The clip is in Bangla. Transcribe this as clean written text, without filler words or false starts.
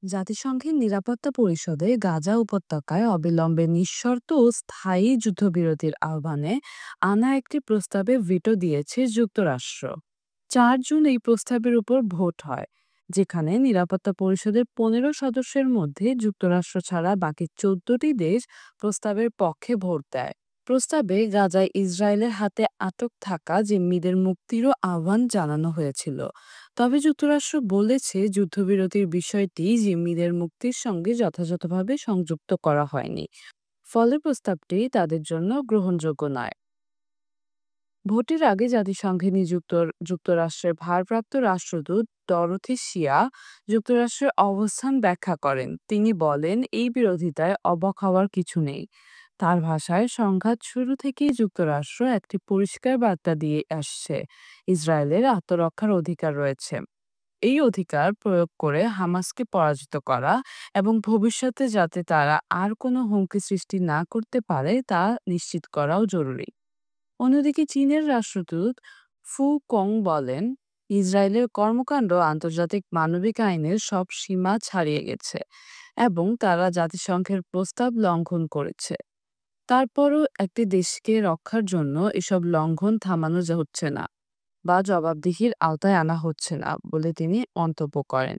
জাতিসংঘের নিরাপত্তা পরিষদে গাজা উপত্যকায় অবিলম্বে নিঃশর্ত ও স্থায়ী যুদ্ধবিরতির আহ্বানে আনা একটি প্রস্তাবে ভিটো দিয়েছে যুক্তরাষ্ট্র। ৪ জুন এই প্রস্তাবের উপর ভোট হয়, যেখানে নিরাপত্তা পরিষদের ১৫ সদস্যের মধ্যে যুক্তরাষ্ট্র ছাড়া বাকি ১৪টি দেশ প্রস্তাবের পক্ষে ভোট দেয়। প্রস্তাবে গাজায় ইসরায়েলের হাতে আটক থাকা জিম্মিদের মুক্তিরও আহ্বান জানানো হয়েছিল। তবে যুক্তরাষ্ট্র বলেছে যুদ্ধবিরতির বিষয়টি জিম্মিদের মুক্তির সঙ্গে যথাযথভাবে সংযুক্ত করা হয়নি, ফলে প্রস্তাবটি তাদের জন্য গ্রহণযোগ্য নয়। ভোটের আগে জাতিসংঘে নিযুক্ত যুক্তরাষ্ট্রের ভারপ্রাপ্ত রাষ্ট্রদূত ডরোথি শিয়া যুক্তরাষ্ট্রের অবস্থান ব্যাখ্যা করেন। তিনি বলেন, এই বিরোধিতায় অবাক হওয়ার কিছু নেই। তার ভাষায়, সংঘাত শুরু থেকেই যুক্তরাষ্ট্র একটি পরিষ্কার বার্তা দিয়ে আসছে: ইসরায়েলের আত্মরক্ষার অধিকার রয়েছে। এই অধিকার প্রয়োগ করে হামাসকে পরাজিত করা এবং ভবিষ্যতে যাতে তারা আর কোনো হুমকি সৃষ্টি না করতে পারে তা নিশ্চিত করাও জরুরি। অন্যদিকে চীনের রাষ্ট্রদূত ফু কং বলেন, ইসরায়েলের কর্মকাণ্ড আন্তর্জাতিক মানবিক আইনের সব সীমা ছাড়িয়ে গেছে এবং তারা জাতিসংঘের প্রস্তাব লঙ্ঘন করেছে। তারপরও একটি দেশকে রক্ষার জন্য এসব লঙ্ঘন থামানো হচ্ছে না বা জবাবদিহির আওতায় আনা হচ্ছে না বলে তিনি মন্তব্য করেন।